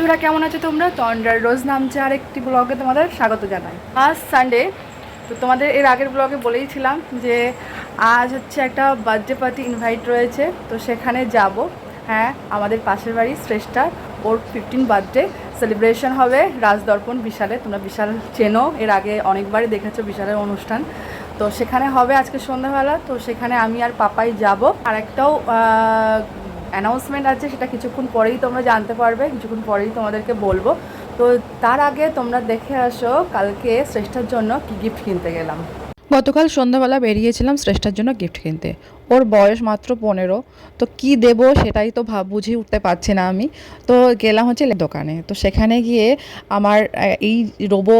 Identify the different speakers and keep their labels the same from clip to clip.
Speaker 1: বন্ধুরা কেমন আছো তোমরা? তন্ডার রোজ নামছে আর একটি ব্লগে তোমাদের স্বাগত জানাই। আজ সানডে, তো তোমাদের এর আগের ব্লগে বলেইছিলাম যে আজ হচ্ছে একটা বার্থডে পার্টি ইনভাইট রয়েছে, তো সেখানে যাব। হ্যাঁ, আমাদের পাশের বাড়ি শ্রেষ্ঠা, ওর 15 বার্থডে সেলিব্রেশন হবে রাজদর্পণ বিশালে। তোমরা বিশাল চেনো, এর আগে অনেকবারই দেখেছো বিশালের অনুষ্ঠান। তো সেখানে হবে আজকে সন্ধ্যাবেলা, তো সেখানে আমি আর পাপাই যাব। আর একটাও অ্যানাউন্সমেন্ট আছে, সেটা কিছুক্ষণ পরেই তোমরা জানতে পারবে, কিছুক্ষণ পরেই তোমাদেরকে বলবো। তো তার আগে তোমরা দেখে আসো কালকে শ্রেষ্ঠার জন্য কি গিফট কিনতে গেলাম।
Speaker 2: গতকাল সন্ধ্যাবেলা বেরিয়েছিলাম শ্রেষ্ঠার জন্য গিফট কিনতে। ওর বয়স মাত্র 15, তো কি দেব সেটাই তো বুঝে উঠতে পারছি না আমি। তো গেলাম হচ্ছে দোকানে, তো সেখানে গিয়ে আমার এই রোবো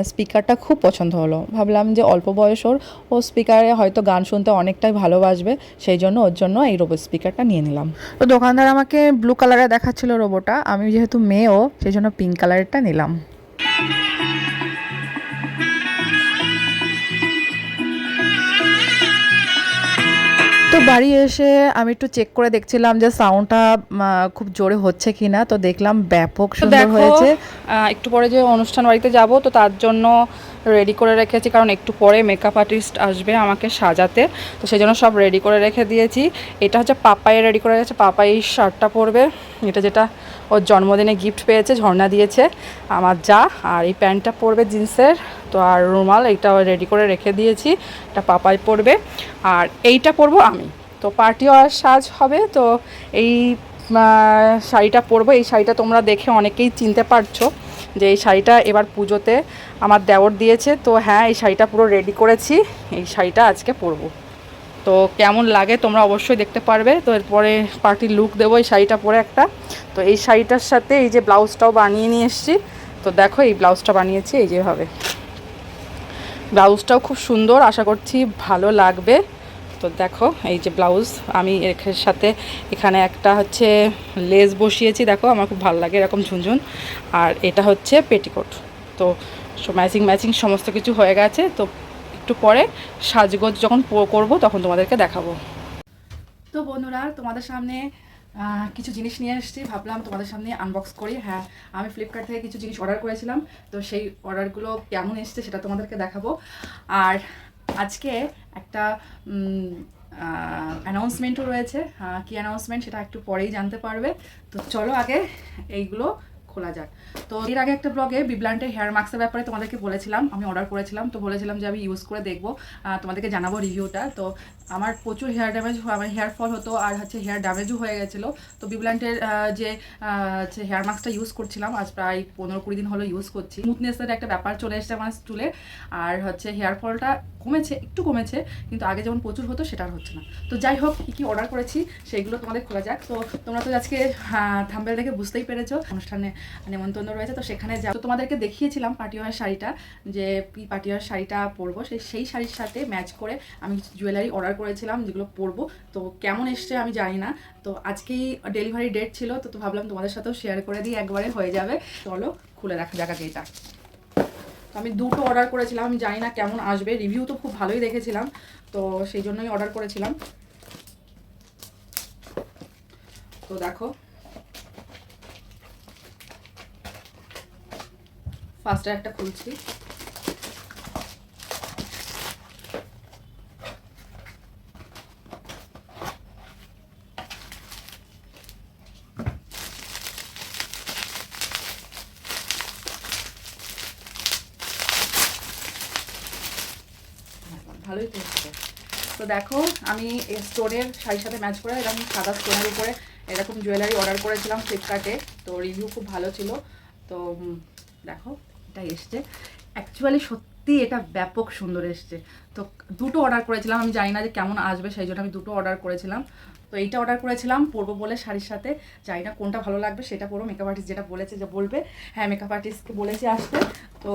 Speaker 2: স্পিকারটা খুব পছন্দ হলো। ভাবলাম যে অল্প বয়স ওর, ও স্পিকারে হয়তো গান শুনতে অনেকটাই ভালোবাসবে, সেই জন্য ওর জন্য এই রোবো স্পিকারটা নিয়ে নিলাম। তো দোকানদার আমাকে ব্লু কালারে দেখাচ্ছিল রোবোটা, আমি যেহেতু মেয়েও সেই জন্য পিঙ্ক কালারেরটা নিলাম। তো বাড়ি এসে আমি একটু চেক করে দেখছিলাম যে সাউন্ডটা খুব জোরে হচ্ছে কি না, তো দেখলাম ব্যাপক সুন্দর হয়েছে।
Speaker 1: একটু পরে যে অনুষ্ঠান বাড়িতে যাব, তো তার জন্য রেডি করে রেখেছি, কারণ একটু পরে মেকআপ আর্টিস্ট আসবে আমাকে সাজাতে, তো সেই জন্য সব রেডি করে রেখে দিয়েছি। এটা হচ্ছে পাপাই রেডি করে রেখেছে, পাপাই এই শার্টটা পরবে, এটা যেটা ওর জন্মদিনে গিফট পেয়েছে, ঝর্ণা দিয়েছে আমার যা। আর এই প্যান্টটা পরবে জিন্সের, তো আর রুমাল এইটা রেডি করে রেখে দিয়েছি, এটা পাপাই পরবে। আর এইটা পরবো আমি, তো পার্টি আর সাজ হবে। তো এই শাড়িটা পরবো, এই শাড়িটা তোমরা দেখে অনেকেই চিনতে পারছো যে এই শাড়িটা এবার পুজোতে আমার দেওর দিয়েছে। তো হ্যাঁ, এই শাড়িটা পুরো রেডি করেছি, এই শাড়িটা আজকে পরবো। তো কেমন লাগে তোমরা অবশ্যই দেখতে পারবে। তো এরপরে পার্টির লুক দেবো এই শাড়িটা পরে একটা। তো এই শাড়িটার সাথে এই যে ব্লাউজটাও বানিয়ে নিয়ে এসেছি, তো দেখো এই ব্লাউজটা বানিয়েছি এই যেভাবে। ব্লাউজটাও খুব সুন্দর, আশা করছি ভালো লাগবে। তো দেখো এই যে ব্লাউজ, আমি এর সাথে এখানে একটা হচ্ছে লেস বসিয়েছি, দেখো আমার খুব ভালো লাগে এরকম ঝুনঝুন। আর এটা হচ্ছে পেটিকোট। তো ম্যাচিং ম্যাচিং সমস্ত কিছু হয়ে গেছে। তো একটু পরে সাজগোজ যখন করব তখন তোমাদেরকে দেখাবো। তো বন্ধুরা, তোমাদের সামনে কিছু জিনিস নিয়ে এসেছি, ভাবলাম তোমাদের সামনে আনবক্স করি। হ্যাঁ, আমি ফ্লিপকার্ট থেকে কিছু জিনিস অর্ডার করেছিলাম, তো সেই অর্ডারগুলো কেমন এসছে সেটা তোমাদেরকে দেখাবো। আর আজকে একটা অ্যানাউন্সমেন্টও রয়েছে, কী অ্যানাউন্সমেন্ট সেটা একটু পরেই জানতে পারবে। তো চলো আগে এইগুলো খোলা যাক। তো এর আগে একটা ব্লগে বিব্লান্টের হেয়ার মাস্কের ব্যাপারে তোমাদেরকে বলেছিলাম, আমি অর্ডার করেছিলাম, তো বলেছিলাম যে আমি ইউজ করে দেখবো, তোমাদেরকে জানাবো রিভিউটা। তো আমার প্রচুর হেয়ার ড্যামেজ, আমার হেয়ার ফল হতো আর হচ্ছে হেয়ার ড্যামেজও হয়ে গেছিলো। তো বিব্লান্টের যে হচ্ছে হেয়ার মাস্কটা ইউজ করছিলাম, আজ প্রায় 15-20 দিন হলো ইউজ করছি। স্মুথনেসের একটা ব্যাপার চলে এসেছে আমার চুলে, আর হচ্ছে হেয়ার ফলটা কমেছে, একটু কমেছে, কিন্তু আগে যেমন প্রচুর হতো সেটা আর হচ্ছে না। তো যাই হোক, কী কী অর্ডার করেছি সেইগুলো তোমাদের খোলা যাক। তো তোমরা তো আজকে থাম্বনেল দেখে বুঝতেই পেরেছো অনুষ্ঠানে নেমন্তন্ন রয়েছে, তো সেখানে যাও। তো তোমাদেরকে দেখিয়েছিলাম পার্টিওয়ার শাড়িটা, যে পার্টিওয়ার শাড়িটা পরবো, সেই শাড়ির সাথে ম্যাচ করে আমি জুয়েলারি অর্ডার করেছিলাম যেগুলো পরবো। তো কেমন এসছে আমি জানি না, তো আজকেই ডেলিভারি ডেট ছিল, তো ভাবলাম তোমাদের সাথেও শেয়ার করে দিই, একবারে হয়ে যাবে। চলো খুলে দেখা যাক আগে এটা। তো আমি দুটো অর্ডার করেছিলাম, আমি জানি না কেমন আসবে, রিভিউ তো খুব ভালোই দেখেছিলাম, তো সেই জন্যই অর্ডার করেছিলাম। তো দেখো, ফার্স্টে একটা খুলছি। ভালোই তো হচ্ছে। তো দেখো, আমি স্টোনের শাড়ির সাথে ম্যাচ করে এরকম সাদা স্টোনের উপরে এরকম জুয়েলারি অর্ডার করেছিলাম ফ্লিপকার্টে, তো রিভিউ খুব ভালো ছিল। তো দেখো এটা এসছে, অ্যাকচুয়ালি সত্যি এটা ব্যাপক সুন্দর এসছে। তো দুটো অর্ডার করেছিলাম, আমি জানি না যে কেমন আসবে, সেই জন্য আমি দুটো অর্ডার করেছিলাম। তো এইটা অর্ডার করেছিলাম পরবো বলে শাড়ির সাথে, জানি না কোনটা ভালো লাগবে সেটা পরবো, মেকআপ আর্টিস্ট যেটা বলেছে যে বলবে। হ্যাঁ, মেকআপ আর্টিস্টকে বলেছি আসতে, তো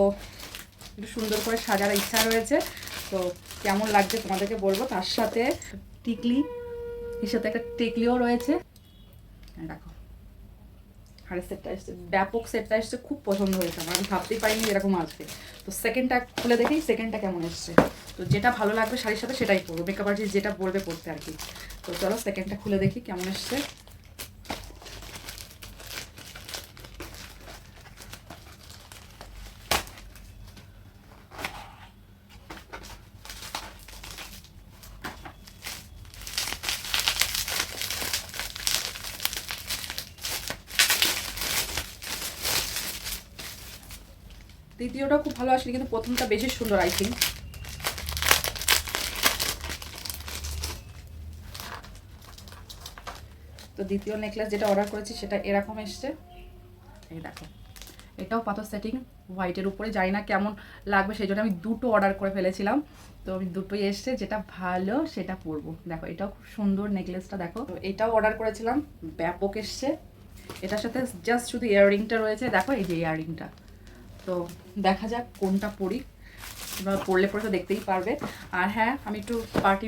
Speaker 1: একটু সুন্দর করে সাজার ইচ্ছা রয়েছে। তো কেমন লাগছে তোমাদেরকে বলবো। তার সাথে টিকলি, এর সাথে একটা টিকলিও রয়েছে, দেখো। হাড়ের সেটটা এসছে, ব্যাপক সেটটা এসছে, খুব পছন্দ হয়েছে আমার, আমি ভাবতেই পারিনি এরকম আসবে। তো সেকেন্ডটা খুলে দেখি সেকেন্ডটা কেমন এসছে। তো যেটা ভালো লাগবে শাড়ির সাথে সেটাই পরবো, মেকআপ আর্টিস্ট যেটা বলবে পড়তে আর কি। তো চলো সেকেন্ডটা খুলে দেখি কেমন এসছে। দ্বিতীয়টা খুব ভালো আসেনি, কিন্তু প্রথমটা বেশি সুন্দর আই থিঙ্ক। তো দ্বিতীয় নেকলেস যেটা অর্ডার করেছি সেটা এরকম এসছে, এই দেখো। এটাও পাথর সেটিং হোয়াইটের উপরে, জানি না কেমন লাগবে, সেই জন্য আমি দুটো অর্ডার করে ফেলেছিলাম। তো আমি দুটোই এসছে, যেটা ভালো সেটা পরবো। দেখো এটাও খুব সুন্দর নেকলেসটা, দেখো। তো এটাও অর্ডার করেছিলাম, ব্যাপক এসছে। এটার সাথে জাস্ট শুধু ইয়াররিংটা রয়েছে, দেখো এই যে ইয়াররিংটা। তো দেখা যাক কোনটা পরি, তোমরা পরলে পরে তো দেখতেই পারবে। আর হ্যাঁ, আমি একটু পার্টি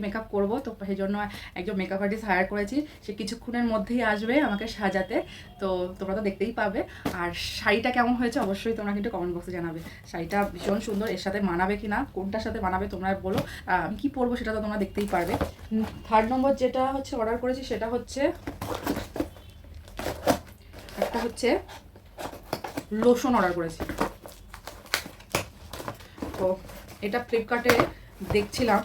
Speaker 1: মেকআপ করবো, তো সেই জন্য একজন মেকআপ আর্টিস্ট হায়ার করেছি। সে কিছুক্ষণের মধ্যেই আসবে আমাকে সাজাতে, তো তোমরা তো দেখতেই পাবে। আর শাড়িটা কেমন হয়েছে অবশ্যই তোমরা কিন্তু কমেন্ট বক্সে জানাবে। শাড়িটা ভীষণ সুন্দর, এর সাথে মানাবে কি না, কোনটার সাথে মানাবে তোমরা বলো। আমি কী পরবো সেটা তো তোমরা দেখতেই পারবে। 3rd নম্বর যেটা হচ্ছে অর্ডার করেছি সেটা হচ্ছে একটা হচ্ছে লোশন অর্ডার করেছি। তো এটা ফ্লিপকার্টে দেখছিলাম,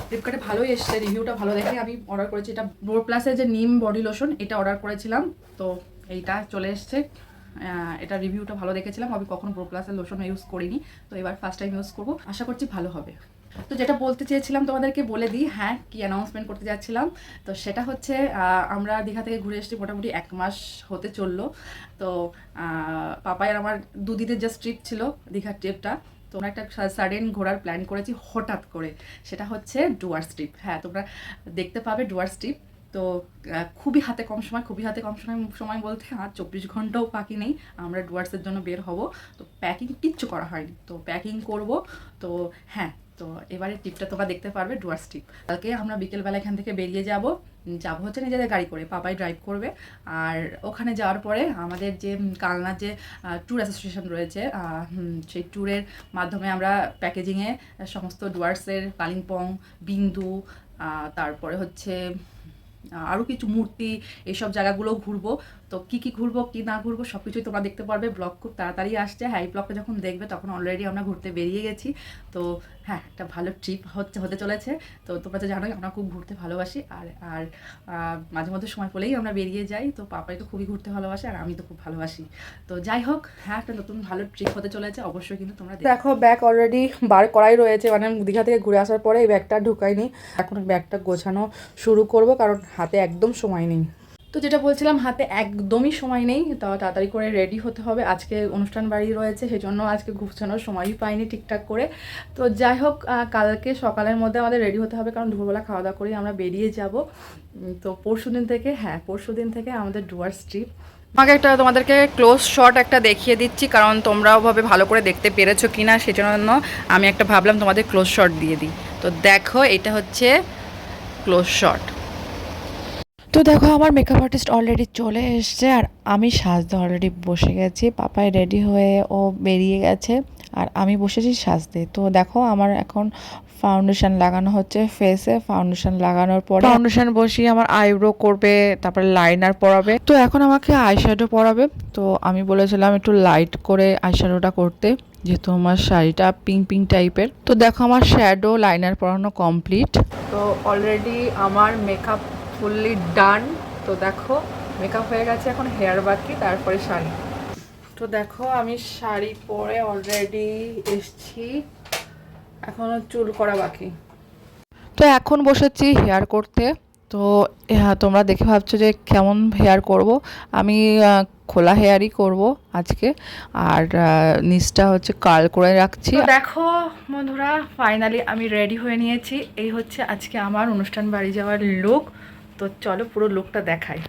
Speaker 1: ফ্লিপকার্টে ভালোই এসছে, রিভিউটা ভালো দেখে আমি অর্ডার করেছি। এটা বোরপ্লাসের যে নিম বডি লোশন, এটা অর্ডার করেছিলাম। তো এইটা চলে এসছে, এটা রিভিউটা ভালো দেখেছিলাম। আমি কখনো বোরপ্লাসের লোশন ইউজ করিনি, তো এবার ফার্স্ট টাইম ইউজ করবো, আশা করছি ভালো হবে। তো যেটা বলতে চেয়েছিলাম তোমাদেরকে বলে দিই, হ্যাঁ কি অ্যানাউন্সমেন্ট করতে যাচ্ছিলাম, তো সেটা হচ্ছে আমরা দীঘা থেকে ঘুরে এসেছি, মোটামুটি 1 মাস হতে চললো। তো পাপাই আর আমার দুদিনের জাস্ট ট্রিপ ছিল, দীঘার ট্রিপটা। তো আমরা একটা সাডেন ঘোরার প্ল্যান করেছি হঠাৎ করে, সেটা হচ্ছে ডুয়ার্স ট্রিপ। হ্যাঁ, তোমরা দেখতে পাবে ডুয়ার্স ট্রিপ। তো খুবই হাতে কম সময় বলতে আর 24 ঘন্টাও বাকি নেই, আমরা ডুয়ার্সের জন্য বের হব। তো প্যাকিং কিচ্ছু করা হয়নি, তো প্যাকিং করব। তো হ্যাঁ, তো এবারে ট্রিপটা তোমরা দেখতে পারবে, ডুয়ার্স ট্রিপ। কালকে আমরা বিকেলবেলা এখান থেকে বেরিয়ে যাব হচ্ছে নিজেদের গাড়ি করে, পাপাই ড্রাইভ করবে। আর ওখানে যাওয়ার পরে আমাদের যে কালনার যে ট্যুর অ্যাসোসিয়েশন রয়েছে, সেই ট্যুরের মাধ্যমে আমরা প্যাকেজিংয়ে সমস্ত ডুয়ার্সের কালিম্পং, বিন্দু, তারপরে হচ্ছে আরও কিছু মূর্তি, এইসব জায়গাগুলোও ঘুরবো। তো কী কী ঘুরবো কী না ঘুরবো সব কিছুই তোমরা দেখতে পারবে। ব্লগ খুব তাড়াতাড়ি আসছে। হ্যাঁ, এই ব্লগটা যখন দেখবে তখন অলরেডি আমরা ঘুরতে বেরিয়ে গেছি। তো হ্যাঁ, একটা ভালো ট্রিপ হতে চলেছে। তো তোমরা তো জানোই আমরা খুব ঘুরতে ভালোবাসি, আর আর মাঝে মধ্যে সময় পেলেই আমরা বেরিয়ে যাই। তো পাপাই তো খুবই ঘুরতে ভালোবাসে, আর আমি তো খুব ভালোবাসি। তো যাই হোক, হ্যাঁ একটা নতুন ভালো ট্রিপ হতে চলেছে, অবশ্যই কিন্তু তোমরা দেখো। ব্যাগ অলরেডি বার করাই রয়েছে, মানে দীঘা থেকে ঘুরে আসার পরে এই ব্যাগটা ঢুকাইনি, এখন ব্যাগটা গোছানো শুরু করব, কারণ হাতে একদম সময় নেই। তো যেটা বলছিলাম, হাতে একদমই সময় নেই, তো তাড়াতাড়ি করে রেডি হতে হবে। আজকে অনুষ্ঠান বাড়ি রয়েছে, সেজন্য আজকে গুছানোর সময়ই পাইনি ঠিকঠাক করে। তো যাই হোক, কালকে সকালের মধ্যে আমাদের রেডি হতে হবে, কারণ দুপুরবেলা খাওয়া দাওয়া করে আমরা বেরিয়ে যাব। তো পরশুদিন থেকে আমাদের ডুয়ার্স ট্রিপ। আমাকে তোমাদেরকে ক্লোজ শট একটা দেখিয়ে দিচ্ছি, কারণ তোমরাও ভাবে ভালো করে দেখতে পেরেছো কি না, সেজন্য আমি একটা ভাবলাম তোমাদের ক্লোজ শট দিয়ে দিই। তো দেখো, এটা হচ্ছে ক্লোজ শট।
Speaker 2: তো দেখো, আমার মেকআপ আর্টিস্ট অলরেডি চলে এসছে, আর আমি সাজতে অলরেডি বসে গেছি। পাপাই রেডি হয়ে ও বেরিয়ে গেছে, আর আমি বসেছি সাজতে। তো দেখো, আমার এখন ফাউন্ডেশন লাগানো হচ্ছে ফেসে। ফাউন্ডেশন লাগানোর পরে ফাউন্ডেশন বসিয়ে আমার আইব্রো করবে, তারপরে লাইনার পরাবে। তো এখন আমাকে আইশ্যাডো পরাবে। তো আমি বলেছিলাম একটু লাইট করে আইশ্যাডোটা করতে, যেহেতু আমার শাড়িটা পিঙ্ক টাইপের। তো দেখো, আমার শ্যাডো লাইনার পরানো কমপ্লিট। তো অলরেডি আমার মেকআপ ফুললি ডান। তো দেখো, মেকআপ হয়ে গেছে, এখন হেয়ার বাকি, তারপরে শাড়ি। তো দেখো, আমি শাড়ি পরে অলরেডি এসছি, এখনও চুল করা বাকি। তো এখন বসেছি হেয়ার করতে। তো তোমরা দেখে ভাবছো যে কেমন হেয়ার করব। আমি খোলা হেয়ারই করব আজকে, আর নিচটা হচ্ছে কার্ল করে রাখছি। দেখো বন্ধুরা, ফাইনালি আমি রেডি হয়ে নিয়েছি। এই হচ্ছে আজকে আমার অনুষ্ঠান বাড়ি যাওয়ার লুক। তো চলো পুরো লুকটা দেখাই।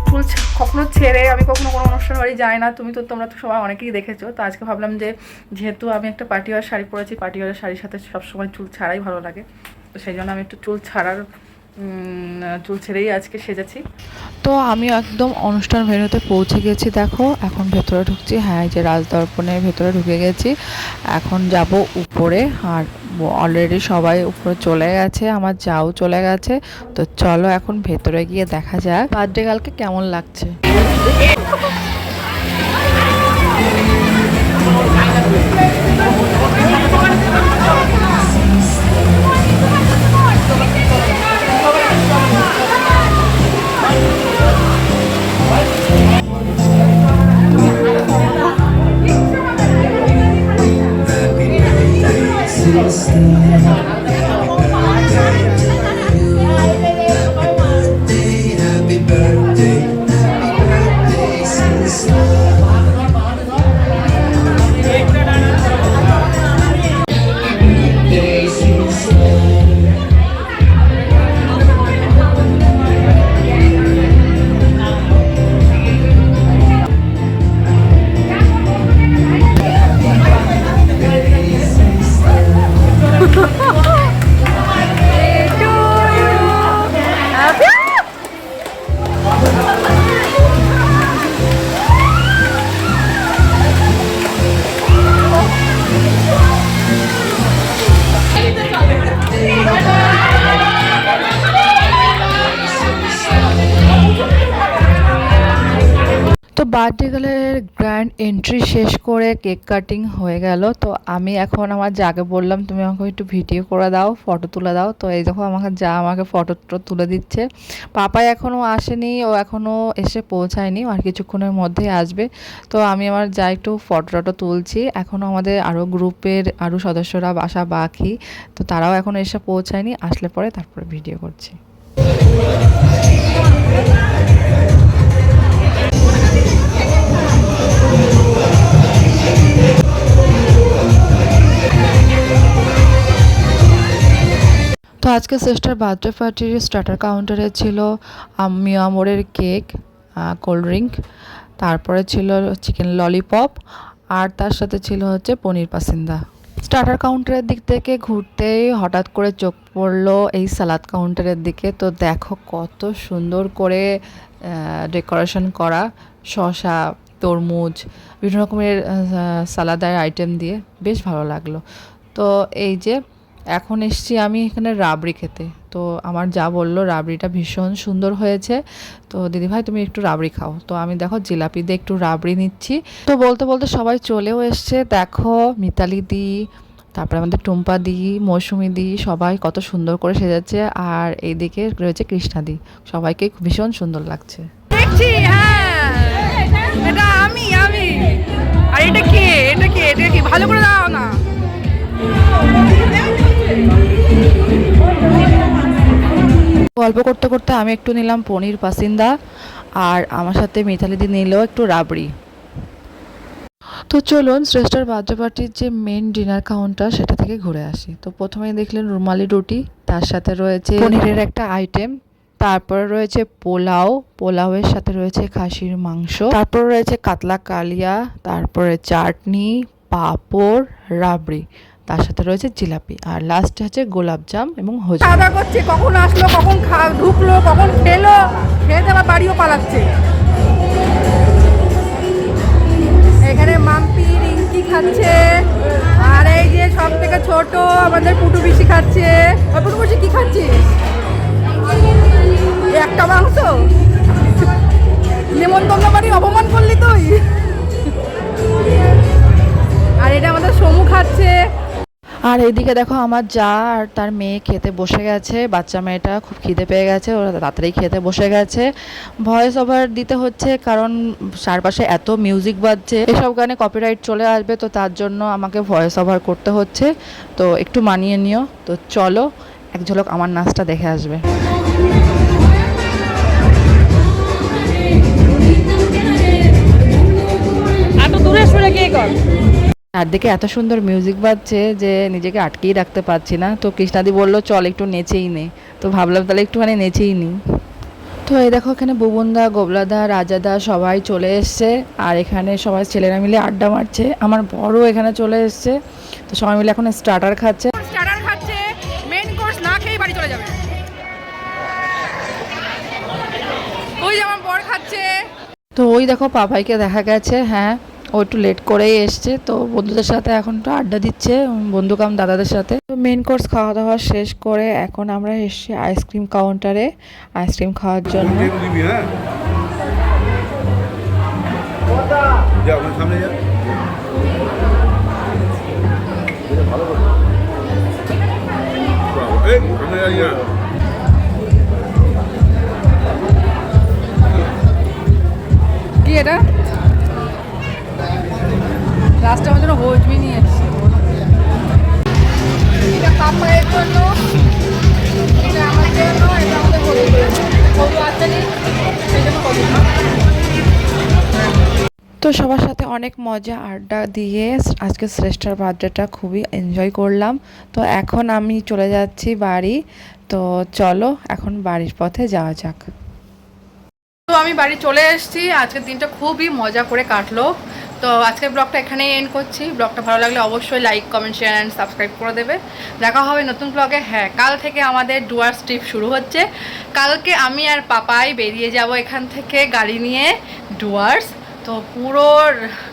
Speaker 2: চুল কখনো ছেড়ে আমি কখনো কোনো অনুষ্ঠান বাড়ি যাই না, তোমরা তো সবাই অনেকেই দেখেছো। তো আজকে ভাবলাম যে যেহেতু আমি একটা পার্টিওয়ার শাড়ি পরেছি, পার্টিওয়ার শাড়ির সাথে সবসময় চুল ছাড়াই ভালো লাগে, তো সেই জন্য আমি একটু চুল ছেড়েই আজকে সেজেছি। তো আমি একদম অনুষ্ঠান ভেন্যুতে পৌঁছে গেছি। দেখো, এখন ভেতরে ঢুকছি। হ্যাঁ, যে রাজদর্পণের ভেতরে ঢুকে গেছি। এখন যাব উপরে, আর অলরেডি সবাই উপরে চলে গেছে, আমার যাও চলে গেছে। তো চলো এখন ভেতরে গিয়ে দেখা যাক বার্থডে গার্লকে কেমন লাগছে।
Speaker 3: Happy birthday, sister. Birthday, sister.
Speaker 2: তো বার্থডে গার্লের গ্র্যান্ড এন্ট্রি শেষ করে কেক কাটিং হয়ে গেল। তো আমি এখন আমার যাকে বললাম তুমি আমাকে একটু ভিডিও করে দাও, ফটো তুলে দাও। তো এই দেখো আমাকে যা আমাকে ফটো তুলে দিচ্ছে। পাপাই এখনও আসেনি, ও এখনও এসে পৌঁছায়নি, আর কিছুক্ষণের মধ্যেই আসবে। তো আমি আমার যা একটু ফটো টটো তুলছি। এখনও আমাদের আরও গ্রুপের আরও সদস্যরা আসা বাকি, তো তারাও এখনও এসে পৌঁছায়নি, আসলে পরে তারপরে ভিডিও করছি। তো আজকে সিস্টার বার্থডে পার্টির স্টার্টার কাউন্টারে ছিল মিয়ামোরের কেক, কোল্ড ড্রিঙ্ক, তারপরে ছিল চিকেন ললিপপ, আর তার সাথে ছিল হচ্ছে পনির পাসিন্দা। স্টার্টার কাউন্টারের দিক থেকে ঘুরতেই হঠাৎ করে চোখ পড়লো এই সালাদ কাউন্টারের দিকে। তো দেখো কত সুন্দর করে ডেকোরেশন করা, শসা, তরমুজ, বিভিন্ন রকমের সালাদার আইটেম দিয়ে বেশ ভালো লাগলো। তো এই যে এখন এসছি আমি এখানে রাবড়ি খেতে। তো আমার যা বললো রাবড়িটা ভীষণ সুন্দর হয়েছে, তো দিদিভাই তুমি একটু রাবড়ি খাও। তো আমি দেখো জিলাপি দিয়ে একটু রাবড়ি নিচ্ছি। তো বলতে বলতে সবাই চলেও এসছে, দেখো মিতালি দি, তারপরে আমাদের টুম্পা দি, মৌসুমি দি, সবাই কত সুন্দর করে সেজাচ্ছে। আর এইদিকে রয়েছে কৃষ্ণা দি, সবাইকে ভীষণ সুন্দর লাগছে।
Speaker 1: দেখছি হ্যাঁ, এটা আমি আর এটা কে এটা কি ভালো করে দাও না।
Speaker 2: গল্প করতে করতে আমি একটু নিলাম পনির পাসিন্দা, আর আমার সাথে মিতালি দি নিল একটু রাবড়ি। তো চলুন শ্রেষ্ঠার বার্থডে পার্টির যে মেন ডিনার কাউন্টার সেটা থেকে ঘুরে আসি। তো প্রথমেই দেখলেন রুমালি রুটি, তার সাথে রয়েছে পনিরের একটা আইটেম, তারপরে রয়েছে পোলাওয়ের সাথে রয়েছে খাসির মাংস, তারপর রয়েছে কাতলা কালিয়া, তারপরে চাটনি, পাঁপড়, রাবড়ি, তার সাথে রয়েছে জিলাপি, আর লাস্টে হচ্ছে গোলাপজাম এবং হোজা।
Speaker 1: খাওয়া দাওয়া করছে, কখন আসলো, কখন ঢুকলো, কখন খেলো, খেয়ে আবার বাড়িও পালাচ্ছে। এখানে মাম্পি রিঙ্কি খাচ্ছে, আর এই যে সব থেকে ছোট আমাদের পুটু পিসি খাচ্ছে। পুটু পিসি কি খাচ্ছিস? একটা মাংস? নেমন্তন্ন বাড়ি অপমান করলি তুই। আর এটা আমাদের সমু খাচ্ছে।
Speaker 2: আর এইদিকে দেখো আমার যা আর তার মেয়ে খেতে বসে গেছে। বাচ্চা মেয়েটা খুব খিদে পেয়ে গেছে, ওরা তাড়াতাড়ি খেতে বসে গেছে। ভয়েস ওভার দিতে হচ্ছে কারণ চারপাশে এত মিউজিক বাজছে, এসব গানে কপিরাইট চলে আসবে, তো তার জন্য আমাকে ভয়েস ওভার করতে হচ্ছে। তো একটু মানিয়ে নিও। তো চলো এক ঝলক আমার নাচটা দেখে আসবে।
Speaker 1: এত দূরে সরে কে কর?
Speaker 2: চারদিকে এত সুন্দর মিউজিক বাজছে যে নিজেকে আটকেই রাখতে পারছি না। তো কৃষ্ণাদি বললো চল একটু নেচেই নে, তো ভাবলাম তাহলে একটুখানি নেচেই নিই। তো এই দেখো এখানে বুবনদা, গোবলাদা, রাজাদা সবাই চলে এসছে, আর এখানে সবাই ছেলেরা মিলে আড্ডা মারছে। আমার বড় এখানে চলে এসছে, তো সবাই মিলে এখন স্টার্টার খাচ্ছে।
Speaker 1: স্টার্টার খাচ্ছে, মেইন কোর্স না খেয়ে বাড়ি চলে যাবে। ওই যে আমার বর খাচ্ছে।
Speaker 2: তো ওই দেখো পাপাইকে দেখা গেছে, হ্যাঁ ও একটু লেট করেই এসছে। তো বন্ধুদের সাথে এখন একটু আড্ডা দিচ্ছে, বন্ধু কাম দাদাদের সাথে। তো মেন কোর্স খাওয়া দাওয়া শেষ করে এখন আমরা এসেছি আইসক্রিম কাউন্টারে আইসক্রিম খাওয়ার জন্য।
Speaker 1: কি এটা? লাস্টে আমার জন্য হোজবি নিয়ে এসেছি।
Speaker 2: তো সবার সাথে অনেক মজা আড্ডা দিয়ে আজকে শ্রেষ্ঠার বার্থডেটা খুবই এনজয় করলাম। তো এখন আমি চলে যাচ্ছি বাড়ি। তো চলো এখন বাড়ির পথে যাওয়া যাক।
Speaker 1: তো আমি বাড়ি চলে এসেছি। আজকের দিনটা খুবই মজা করে কাটলো। তো আজকের ব্লগটা এখানেই এন্ড করছি। ব্লগটা ভালো লাগলে অবশ্যই like comment share and subscribe করে দেবে। দেখা হবে নতুন ব্লগে। হ্যাঁ, কাল থেকে আমাদের ডুয়ার্স ট্রিপ শুরু হচ্ছে। কালকে আমি আর পাপাই বেরিয়ে যাব এখান থেকে গাড়ি নিয়ে ডুয়ার্স। তো পুরো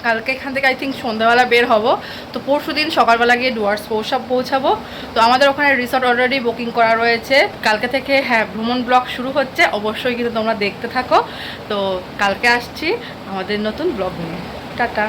Speaker 1: কালকে এখান থেকে আই থিঙ্ক সন্ধ্যাবেলা বের হব। তো পরশু দিন সকালবেলা গিয়ে ডুয়ার্স পৌঁছাবো। তো আমাদের ওখানে রিসর্ট অলরেডি বুকিং করা রয়েছে। কালকে থেকে হ্যাঁ ভ্রমণ ব্লগ শুরু হচ্ছে, অবশ্যই কিন্তু তোমরা দেখতে থাকো। তো কালকে আসছি আমাদের নতুন ব্লগ নিয়ে। টাটা।